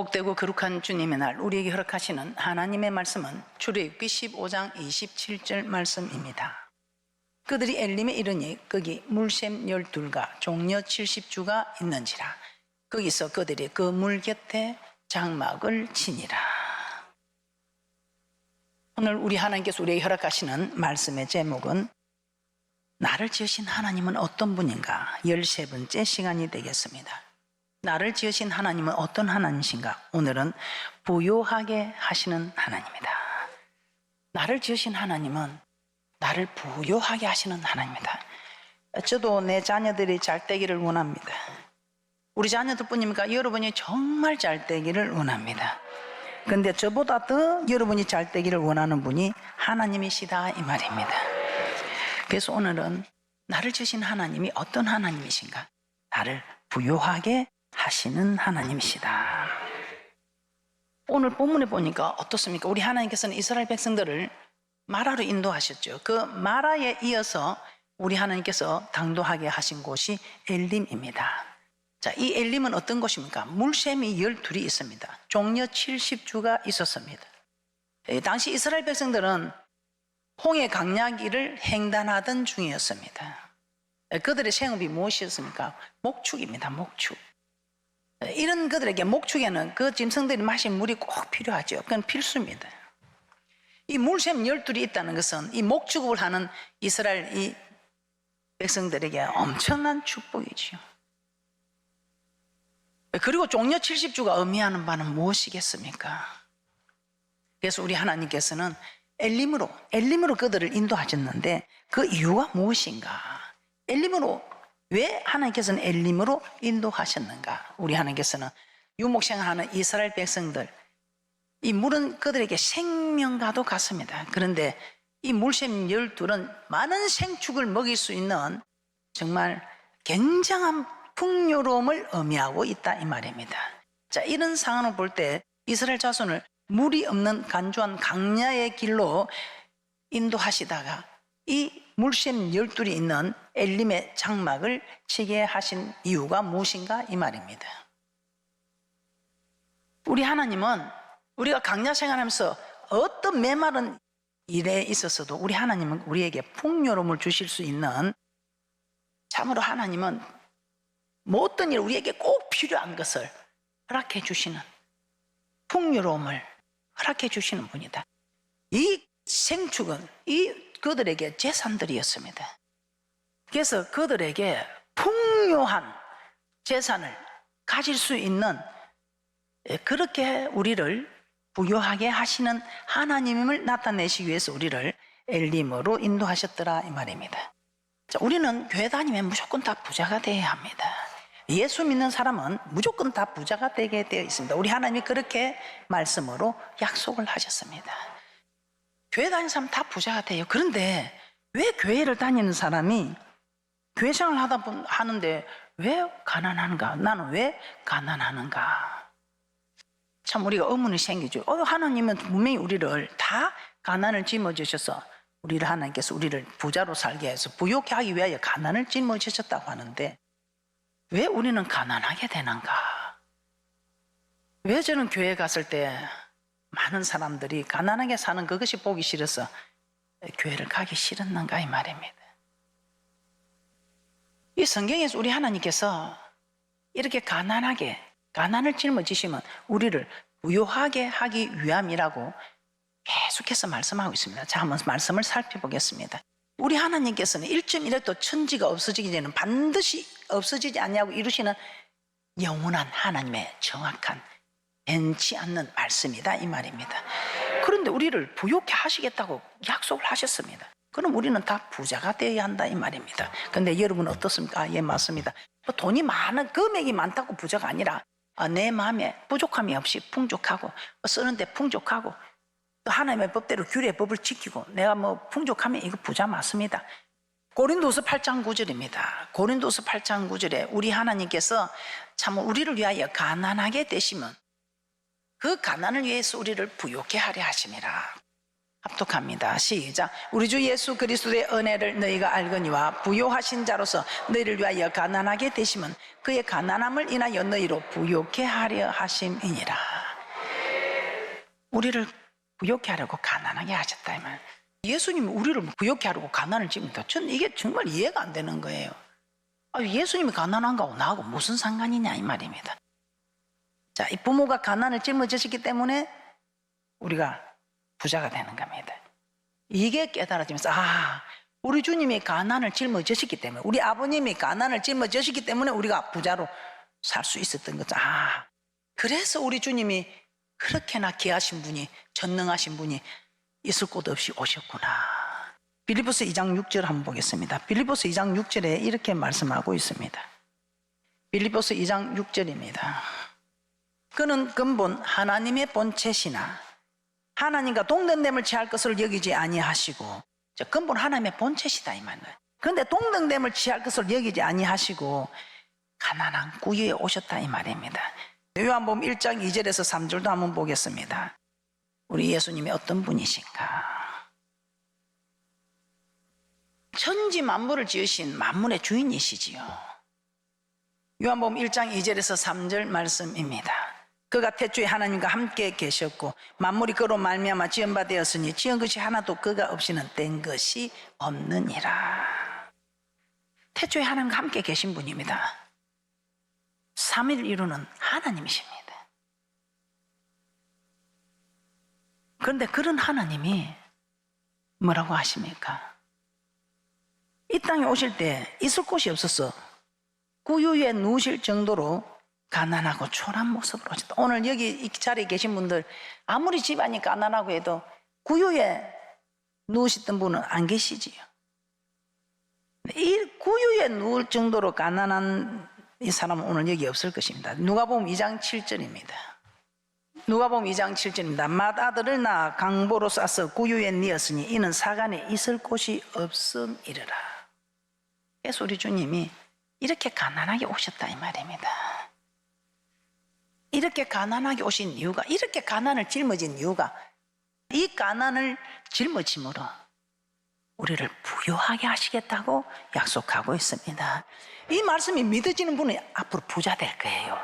복되고 거룩한 주님의 날 우리에게 허락하시는 하나님의 말씀은 출애굽기 15장 27절 말씀입니다. 그들이 엘림에 이르니 거기 물샘 12가 종려 70주가 있는지라. 거기서 그들이 그 물 곁에 장막을 치니라. 오늘 우리 하나님께서 우리에게 허락하시는 말씀의 제목은 나를 지으신 하나님은 어떤 분인가 13번째 시간이 되겠습니다. 나를 지으신 하나님은 어떤 하나님이신가? 오늘은 부요하게 하시는 하나님이다. 나를 지으신 하나님은 나를 부요하게 하시는 하나님이다. 저도 내 자녀들이 잘 되기를 원합니다. 우리 자녀들 뿐입니까? 여러분이 정말 잘 되기를 원합니다. 그런데 저보다 더 여러분이 잘 되기를 원하는 분이 하나님이시다 이 말입니다. 그래서 오늘은 나를 지으신 하나님이 어떤 하나님이신가? 나를 부요하게 하시는 하나님이시다. 오늘 본문에 보니까 어떻습니까? 우리 하나님께서는 이스라엘 백성들을 마라로 인도하셨죠. 그 마라에 이어서 우리 하나님께서 당도하게 하신 곳이 엘림입니다. 자, 이 엘림은 어떤 곳입니까? 물샘이 12이 있습니다. 종려 70주가 있었습니다. 당시 이스라엘 백성들은 홍해 강야기를 횡단하던 중이었습니다. 그들의 생업이 무엇이었습니까? 목축입니다. 목축. 이런 그들에게 목축에는 그 짐승들이 마신 물이 꼭 필요하죠. 그건 필수입니다. 이 물샘 12이 있다는 것은 이 목축을 하는 이스라엘 이 백성들에게 엄청난 축복이죠. 그리고 종려 70주가 의미하는 바는 무엇이겠습니까? 그래서 우리 하나님께서는 엘림으로 그들을 인도하셨는데 그 이유가 무엇인가? 왜 하나님께서는 엘림으로 인도하셨는가? 우리 하나님께서는 유목생활하는 이스라엘 백성들, 이 물은 그들에게 생명과도 같습니다. 그런데 이 물샘 12는 많은 생축을 먹일 수 있는 정말 굉장한 풍요로움을 의미하고 있다 이 말입니다. 자, 이런 상황을 볼 때 이스라엘 자손을 물이 없는 간조한 강야의 길로 인도하시다가 이 물샘 12이 있는 엘림의 장막을 치게 하신 이유가 무엇인가 이 말입니다. 우리 하나님은 우리가 강야 생활하면서 어떤 메마른 일에 있어서도 우리 하나님은 우리에게 풍요로움을 주실 수 있는, 참으로 하나님은 어떤 일 우리에게 꼭 필요한 것을 허락해 주시는, 풍요로움을 허락해 주시는 분이다. 이 생축은 그들에게 재산들이었습니다. 그래서 그들에게 풍요한 재산을 가질 수 있는, 그렇게 우리를 부요하게 하시는 하나님임을 나타내시기 위해서 우리를 엘림으로 인도하셨더라 이 말입니다. 자, 우리는 교회 다니면 무조건 다 부자가 되어야 합니다. 예수 믿는 사람은 무조건 다 부자가 되게 되어 있습니다. 우리 하나님이 그렇게 말씀으로 약속을 하셨습니다. 교회 다니는 사람 다 부자가 돼요. 그런데 왜 교회를 다니는 사람이 교회 생활을 하는데 왜 가난한가? 나는 왜 가난하는가? 참 우리가 의문이 생기죠. 하나님은 분명히 우리를 다 가난을 짊어지셔서 우리를, 하나님께서 우리를 부자로 살게 해서 부욕해 하기 위하여 가난을 짊어지셨다고 하는데 왜 우리는 가난하게 되는가? 왜 저는 교회 갔을 때 많은 사람들이 가난하게 사는 그것이 보기 싫어서 교회를 가기 싫었는가 이 말입니다. 이 성경에서 우리 하나님께서 이렇게 가난을 짊어지시면 우리를 부요하게 하기 위함이라고 계속해서 말씀하고 있습니다. 자, 한번 말씀을 살펴보겠습니다. 우리 하나님께서는 1.1획도 천지가 없어지기 전에는 반드시 없어지지 않냐고 이루시는 영원한 하나님의 정확한 변치 않는 말씀이다 이 말입니다. 그런데 우리를 부요케 하시겠다고 약속을 하셨습니다. 그럼 우리는 다 부자가 되어야 한다 이 말입니다. 그런데 여러분은 어떻습니까? 예, 맞습니다. 돈이 많은, 금액이 많다고 부자가 아니라 내 마음에 부족함이 없이 풍족하고 쓰는데 풍족하고 또 하나님의 법대로 규례의 법을 지키고 내가 풍족하면 이거 부자 맞습니다. 고린도서 8장 9절입니다. 고린도서 8장 9절에 우리 하나님께서 참 우리를 위하여 가난하게 되시면 그 가난을 위해서 우리를 부요케 하려 하심이라. 합독합니다. 시작. 우리 주 예수 그리스도의 은혜를 너희가 알거니와 부요하신 자로서 너희를 위하여 가난하게 되시면 그의 가난함을 인하여 너희로 부요케 하려 하심이니라. 우리를 부욕해 하려고 가난하게 하셨다 이 말. 예수님이 우리를 부욕해 하려고 가난을 찝니다. 저는 이게 정말 이해가 안 되는 거예요. 예수님이 가난한 거하고 나하고 무슨 상관이냐 이 말입니다. 자, 이 부모가 가난을 짊어지셨기 때문에 우리가 부자가 되는 겁니다. 이게 깨달아지면서 우리 주님이 가난을 짊어지셨기 때문에, 우리 아버님이 가난을 짊어지셨기 때문에 우리가 부자로 살 수 있었던 거죠. 그래서 우리 주님이 그렇게나 귀하신 분이, 전능하신 분이 있을 곳 없이 오셨구나. 빌립보서 2장 6절 한번 보겠습니다. 빌립보서 2장 6절에 이렇게 말씀하고 있습니다. 빌립보서 2장 6절입니다. 그는 근본 하나님의 본체시나 하나님과 동등됨을 취할 것을 여기지 아니하시고, 근본 하나님의 본체시다 이 말이에요. 그런데 동등됨을 취할 것을 여기지 아니하시고 가난한 구유에 오셨다 이 말입니다. 요한복음 1장 2절에서 3절도 한번 보겠습니다. 우리 예수님이 어떤 분이신가. 천지 만물을 지으신 만물의 주인이시지요. 요한복음 1장 2절에서 3절 말씀입니다. 그가 태초에 하나님과 함께 계셨고 만물이 그로 말미암아 지은 바 되었으니 지은 것이 하나도 그가 없이는 된 것이 없느니라. 태초에 하나님과 함께 계신 분입니다. 3일 이루는 하나님이십니다. 그런데 그런 하나님이 뭐라고 하십니까? 이 땅에 오실 때 있을 곳이 없어서 구유에 누우실 정도로 가난하고 초라한 모습으로 오셨다. 오늘 여기 이 자리에 계신 분들 아무리 집안이 가난하고 해도 구유에 누우셨던 분은 안 계시지요. 이 구유에 누울 정도로 가난한 이 사람은 오늘 여기 없을 것입니다. 누가복음 2장 7절입니다. 누가복음 2장 7절입니다. 맏아들을 낳아 강보로 싸서 구유에 뉘었으니 이는 사간에 있을 곳이 없음이르라. 그래서 우리 주님이 이렇게 가난하게 오셨다 이 말입니다. 이렇게 가난하게 오신 이유가, 이렇게 가난을 짊어진 이유가, 이 가난을 짊어짐으로 우리를 부유하게 하시겠다고 약속하고 있습니다. 이 말씀이 믿어지는 분은 앞으로 부자 될 거예요.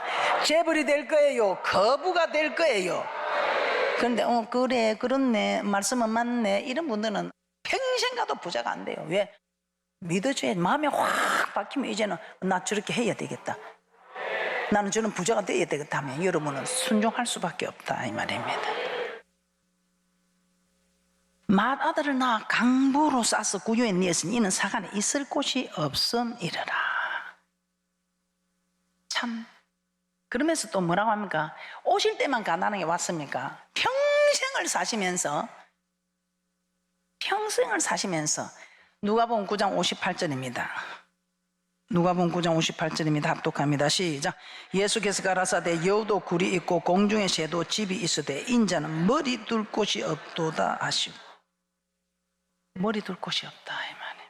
재벌이 될 거예요. 거부가 될 거예요. 그런데 그래 그렇네 말씀은 맞네 이런 분들은 평생 가도 부자가 안 돼요. 왜? 믿어줘야 마음이 확 바뀌면 이제는 나 저렇게 해야 되겠다, 나는 저는 부자가 되어야 되겠다 하면 여러분은 순종할 수밖에 없다 이 말입니다. 맏아들을 낳아 강보로 싸서 구유에 뉘었으니 이는 사간에 있을 곳이 없음이르라. 참, 그러면서 또 뭐라고 합니까? 오실 때만 가난하게 왔습니까? 평생을 사시면서 누가복음 9장 58절입니다. 누가복음 9장 58절입니다. 합독합니다. 시작. 예수께서 가라사대 여우도 굴이 있고 공중에 새도 집이 있으되 인자는 머리 둘 곳이 없도다 하시고, 머리 둘 곳이 없다 이 말이에요.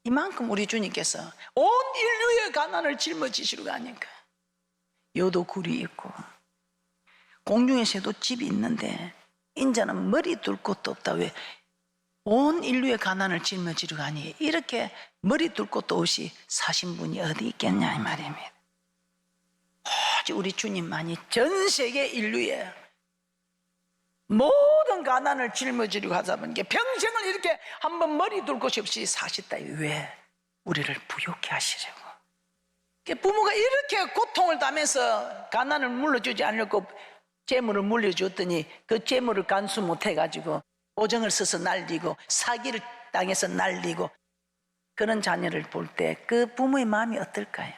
이만큼 우리 주님께서 온 인류의 가난을 짊어지시려고 하니까 여우도 굴이 있고 공중에 새도 집이 있는데 인자는 머리 둘 곳도 없다. 왜? 온 인류의 가난을 짊어지려고 하니 이렇게 머리 둘 곳도 없이 사신 분이 어디 있겠냐 이 말입니다. 오직 우리 주님만이 전 세계 인류의 모든 가난을 짊어지려고 하다 보니까 평생을 이렇게 한번 머리 둘 곳이 없이 사셨다. 왜? 우리를 부욕해 하시려고. 부모가 이렇게 고통을 당하면서 가난을 물려주지 않으려고 재물을 물려줬더니 그 재물을 간수 못해가지고 오정을 써서 날리고 사기를 당해서 날리고 그런 자녀를 볼 때 그 부모의 마음이 어떨까요?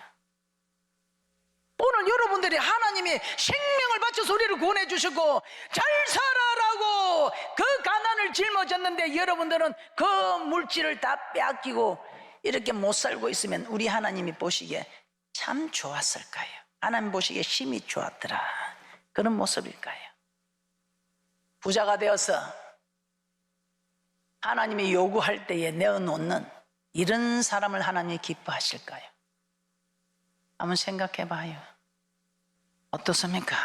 오늘 여러분들이 하나님이 생명을 바쳐서 우리를 구원해 주시고 잘 살아라고 그 가난을 짊어졌는데 여러분들은 그 물질을 다 빼앗기고 이렇게 못 살고 있으면 우리 하나님이 보시기에 참 좋았을까요? 하나님 보시기에 힘이 좋았더라, 그런 모습일까요? 부자가 되어서 하나님이 요구할 때에 내어놓는 이런 사람을 하나님이 기뻐하실까요? 한번 생각해 봐요. 어떻습니까?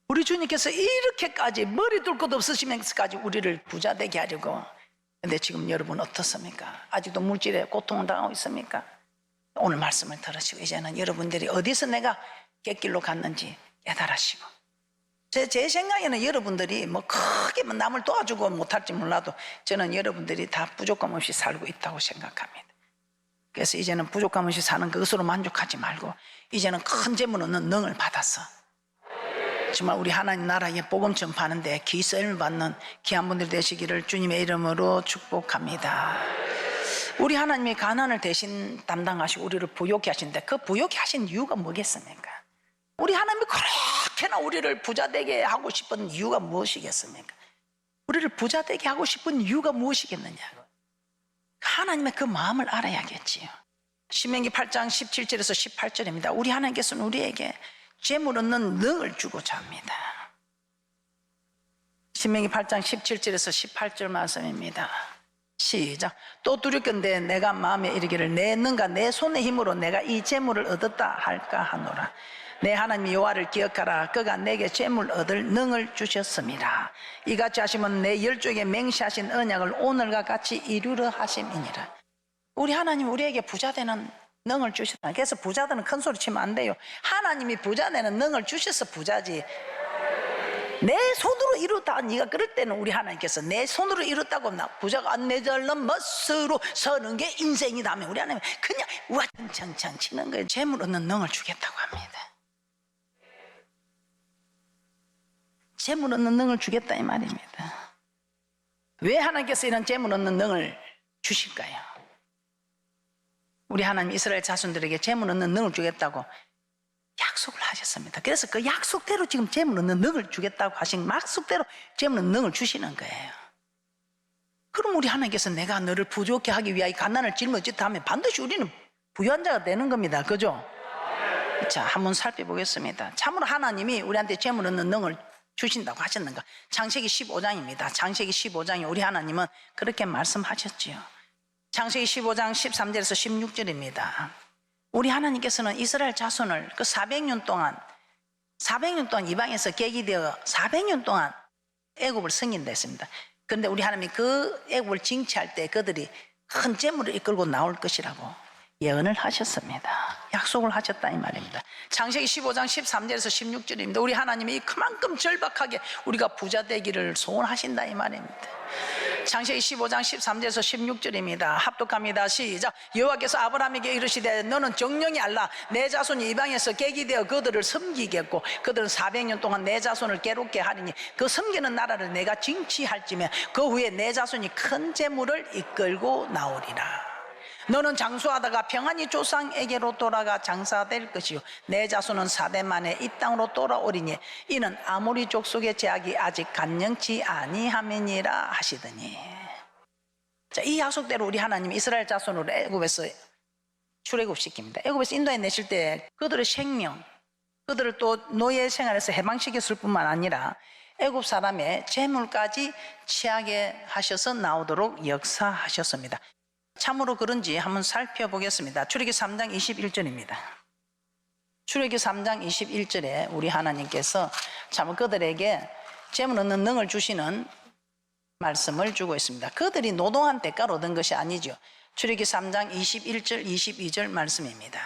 우리 주님께서 이렇게까지 머리 둘 것도 없으시면서까지 우리를 부자 되게 하려고. 근데 지금 여러분 어떻습니까? 아직도 물질에 고통을 당하고 있습니까? 오늘 말씀을 들으시고 이제는 여러분들이 어디서 내가 객길로 갔는지 깨달으시고 제 생각에는 여러분들이 뭐 크게 뭐 남을 도와주고 못할지 몰라도 저는 여러분들이 다 부족감 없이 살고 있다고 생각합니다. 그래서 이제는 부족감 없이 사는 그것으로 만족하지 말고 이제는 큰 재물 얻는 능을 받았어. 정말 우리 하나님 나라에 복음 전파하는데 기 쓰임을 받는 귀한 분들 되시기를 주님의 이름으로 축복합니다. 우리 하나님이 가난을 대신 담당하시고 우리를 부욕해 하시는데 그 부욕해 하신 이유가 뭐겠습니까? 우리 하나님이 그렇게나 우리를 부자 되게 하고 싶은 이유가 무엇이겠습니까? 우리를 부자 되게 하고 싶은 이유가 무엇이겠느냐? 하나님의 그 마음을 알아야겠지요. 신명기 8장 17절에서 18절입니다. 우리 하나님께서는 우리에게 재물 얻는 능을 주고자 합니다. 신명기 8장 17절에서 18절 말씀입니다. 시작. 또 두렵건대 내가 마음에 이르기를 내 능과 내 손의 힘으로 내가 이 재물을 얻었다 할까 하노라. 내 하나님 여호와를 기억하라. 그가 내게 재물 얻을 능을 주셨습니다. 이같이 하시면 내 열조에게 맹세하신 언약을 오늘과 같이 이루려 하심이니라. 우리 하나님 우리에게 부자 되는 능을 주셨다. 그래서 부자들은 큰 소리 치면 안 돼요. 하나님이 부자 되는 능을 주셔서 부자지. 내 손으로 이루다. 네가 그럴 때는 우리 하나님께서 내 손으로 이뤘다고 나 부자가 안 내절는 멋으로 서는 게 인생이다면 우리 하나님 그냥 우왕창창 치는 거예요. 재물 얻는 능을 주겠다고 합니다. 재물 얻는 능을 주겠다 이 말입니다. 왜 하나님께서 이런 재물 얻는 능을 주실까요? 우리 하나님 이스라엘 자손들에게 재물 얻는 능을 주겠다고 약속을 하셨습니다. 그래서 그 약속대로 지금 재물 얻는 능을 주겠다고 하신 약속대로 재물 얻는 능을 주시는 거예요. 그럼 우리 하나님께서 내가 너를 부족해 하기 위하여 가난을 짊어지다 하면 반드시 우리는 부유한 자가 되는 겁니다. 그죠? 자, 한번 살펴보겠습니다. 참으로 하나님이 우리한테 재물 얻는 능을 주신다고 하셨는가? 창세기 15장입니다. 창세기 15장에 우리 하나님은 그렇게 말씀하셨지요. 창세기 15장 13절에서 16절입니다. 우리 하나님께서는 이스라엘 자손을 그 400년 동안 이방에서 객이되어 400년 동안 애굽을 승인했습니다. 그런데 우리 하나님이 그 애굽을 징치할 때 그들이 큰 재물을 이끌고 나올 것이라고 예언을 하셨습니다. 약속을 하셨다 이 말입니다. 창세기 15장 13절에서 16절입니다. 우리 하나님이 그만큼 절박하게 우리가 부자 되기를 소원하신다 이 말입니다. 창세기 15장 13절에서 16절입니다. 합독합니다. 시작. 여호와께서 아브라함에게 이르시되 너는 정령이 알라. 내 자손이 이방에서 객이 되어 그들을 섬기겠고 그들은 400년 동안 내 자손을 괴롭게 하리니 그 섬기는 나라를 내가 징치할지며 그 후에 내 자손이 큰 재물을 이끌고 나오리라. 너는 장수하다가 평안히 조상에게로 돌아가 장사될 것이요 내 자손은 4대 만에 이 땅으로 돌아오리니 이는 아모리 족속의 제약이 아직 간영치 아니함이니라 하시더니. 자, 이 약속대로 우리 하나님이 이스라엘 자손으로 애굽에서 출애굽시킵니다. 애굽에서 인도해 내실 때 그들의 생명, 그들을 또 노예 생활에서 해방시켰을 뿐만 아니라 애굽 사람의 재물까지 취하게 하셔서 나오도록 역사하셨습니다. 참으로 그런지 한번 살펴보겠습니다. 출애굽기 3장 21절입니다. 출애굽기 3장 21절에 우리 하나님께서 참 그들에게 재물 얻는 능을 주시는 말씀을 주고 있습니다. 그들이 노동한 대가로 얻은 것이 아니죠. 출애굽기 3장 21절 22절 말씀입니다.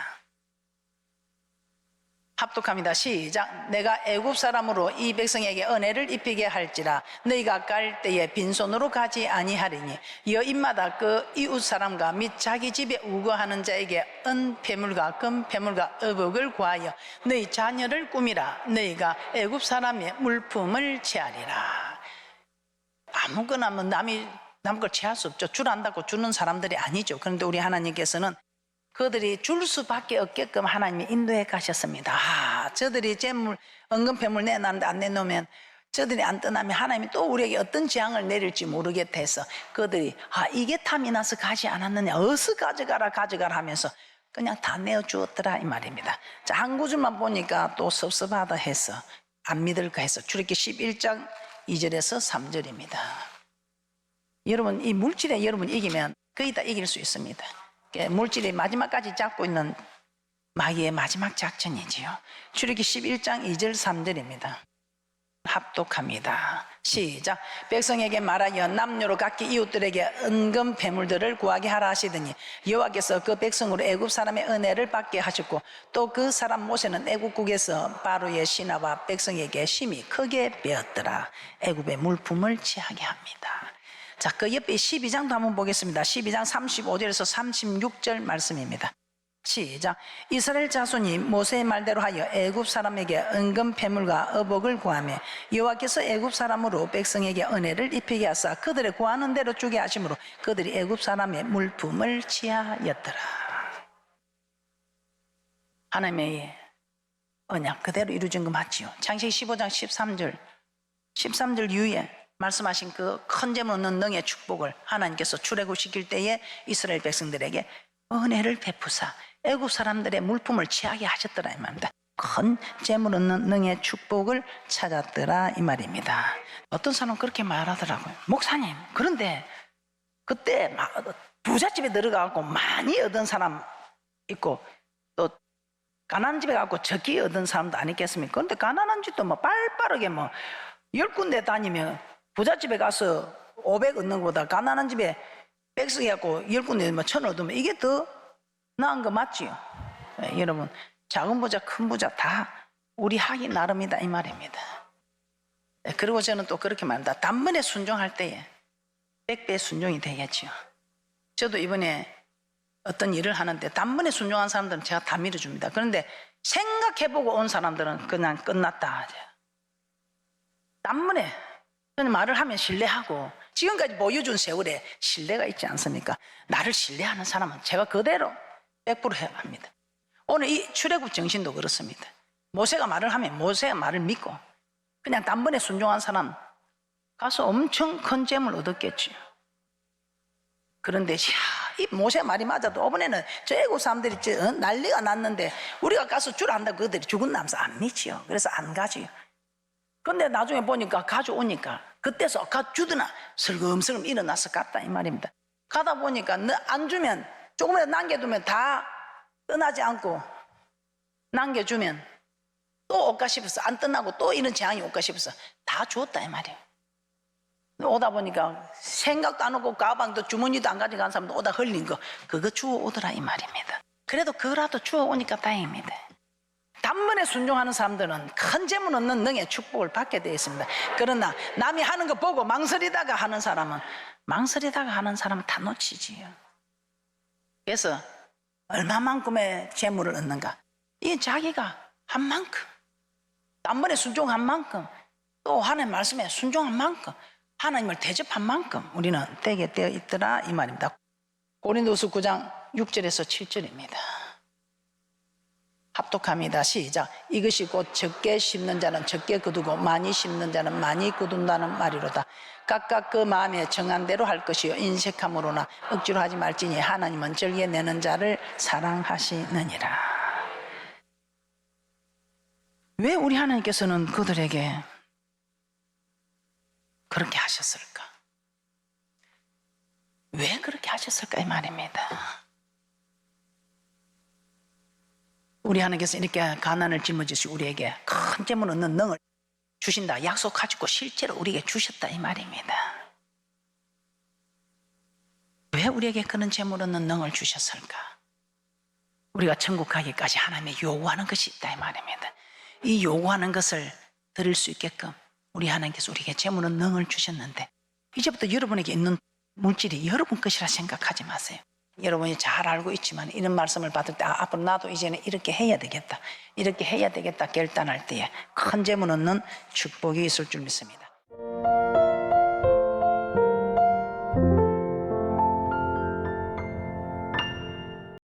합독합니다. 시작. 내가 애굽 사람으로 이 백성에게 은혜를 입히게 할지라 너희가 갈 때에 빈손으로 가지 아니하리니 여인마다 그 이웃 사람과 및 자기 집에 우거하는 자에게 은폐물과 금폐물과 의복을 구하여 너희 자녀를 꾸미라. 너희가 애굽 사람의 물품을 취하리라. 아무거나 뭐 남이 남 걸 취할 수 없죠. 주란다고 주는 사람들이 아니죠. 그런데 우리 하나님께서는 그들이 줄 수밖에 없게끔 하나님이 인도해 가셨습니다. 저들이 재물, 은금폐물 내놨는데 안 내놓으면 저들이 안 떠나면 하나님이 또 우리에게 어떤 재앙을 내릴지 모르겠다 해서 그들이 이게 탐이 나서 가지 않았느냐 어서 가져가라 하면서 그냥 다 내어주었더라 이 말입니다. 자, 한 구절만 보니까 또 섭섭하다 해서 안 믿을까 해서 출애굽기 11장 2절에서 3절입니다. 여러분 이 물질에 여러분 이기면 거의 다 이길 수 있습니다. 물질이 마지막까지 잡고 있는 마귀의 마지막 작전이지요. 출애굽기 11장 2절 3절입니다. 합독합니다. 시작. 백성에게 말하여 남녀로 각기 이웃들에게 은금 배물들을 구하게 하라 하시더니 여호와께서 그 백성으로 애굽 사람의 은혜를 받게 하셨고 또 그 사람 모세는 애굽국에서 바로의 신하와 백성에게 심히 크게 베었더라. 애굽의 물품을 취하게 합니다. 자, 그 옆에 12장도 한번 보겠습니다. 12장 35절에서 36절 말씀입니다. 시작. 이스라엘 자손이 모세의 말대로 하여 애굽 사람에게 은금 패물과 어복을 구하며 여호와께서 애굽 사람으로 백성에게 은혜를 입히게 하사 그들의 구하는 대로 주게 하심으로 그들이 애굽 사람의 물품을 취하였더라. 하나님의 언약 그대로 이루어진 거 맞지요? 창세기 15장 13절 이후에 말씀하신 그 큰 재물 없는 능의 축복을 하나님께서 출애굽시킬 때에 이스라엘 백성들에게 은혜를 베푸사 애굽 사람들의 물품을 취하게 하셨더라 이 말입니다. 큰 재물 없는 능의 축복을 찾았더라 이 말입니다. 어떤 사람은 그렇게 말하더라고요. 목사님, 그런데 그때 부잣집에 들어가고 많이 얻은 사람 있고 또 가난한 집에 가고 적게 얻은 사람도 아니겠습니까? 그런데 가난한 집도 뭐 빨빠르게 뭐 10군데 다니면 부잣집에 가서 500 얻는 것보다 가난한 집에 100씩 해갖고 10군데 뭐 1000 얻으면 이게 더 나은 거 맞지요? 네, 여러분, 작은 부자 큰 부자 다 우리 하기 나름이다 이 말입니다. 네, 그리고 저는 또 그렇게 말합니다. 단번에 순종할 때에 100배 순종이 되겠지요. 저도 이번에 어떤 일을 하는데 단번에 순종한 사람들은 제가 다 밀어줍니다. 그런데 생각해보고 온 사람들은 그냥 끝났다. 단번에 저는 말을 하면 신뢰하고 지금까지 보여준 세월에 신뢰가 있지 않습니까? 나를 신뢰하는 사람은 제가 그대로 100% 해야 합니다. 오늘 이 출애굽 정신도 그렇습니다. 모세가 말을 하면 모세가 말을 믿고 그냥 단번에 순종한 사람 가서 엄청 큰 재물 얻었겠죠. 그런데 이 모세 말이 맞아도 이번에는 저 애국 사람들이 난리가 났는데 우리가 가서 주라 한다고 그들이 죽은 남사 안 믿지요. 그래서 안 가지요. 그런데 나중에 보니까 가져오니까 그때서 주더나 슬금슬금 일어나서 갔다 이 말입니다. 가다 보니까 안 주면 조금이라도 남겨두면 다 떠나지 않고 남겨주면 또 올까 싶어서 안 떠나고 또 이런 재앙이 올까 싶어서 다 주었다 이 말이에요. 오다 보니까 생각도 안 하고 가방도 주머니도 안 가져간 사람도 오다 흘린 거 그거 주워오더라 이 말입니다. 그래도 그거라도 주워오니까 다행입니다. 단번에 순종하는 사람들은 큰 재물 없는 능의 축복을 받게 되어 있습니다. 그러나 남이 하는 거 보고 망설이다가 하는 사람은 다 놓치지요. 그래서 얼마만큼의 재물을 얻는가? 이게 자기가 한 만큼 단번에 순종한 만큼 또 하나님 말씀에 순종한 만큼 하나님을 대접한 만큼 우리는 되게 되어 있더라 이 말입니다. 고린도서 9장 6절에서 7절입니다. 합독합니다. 시작. 이것이 곧 적게 심는 자는 적게 거두고 많이 심는 자는 많이 거둔다는 말이로다. 각각 그 마음에 정한 대로 할 것이요 인색함으로나 억지로 하지 말지니 하나님은 절개 내는 자를 사랑하시느니라. 왜 우리 하나님께서는 그들에게 그렇게 하셨을까? 왜 그렇게 하셨을까 이 말입니다. 우리 하나님께서 이렇게 가난을 짊어지시 우리에게 큰 재물 얻는 능을 주신다 약속하시고 실제로 우리에게 주셨다 이 말입니다. 왜 우리에게 그런 재물 얻는 능을 주셨을까? 우리가 천국 가기까지 하나님의 요구하는 것이 있다 이 말입니다. 이 요구하는 것을 들을 수 있게끔 우리 하나님께서 우리에게 재물 얻는 능을 주셨는데 이제부터 여러분에게 있는 물질이 여러분 것이라 생각하지 마세요. 여러분이 잘 알고 있지만 이런 말씀을 받을 때 앞으로 나도 이제는 이렇게 해야 되겠다 결단할 때에 큰 재물 얻는 축복이 있을 줄 믿습니다.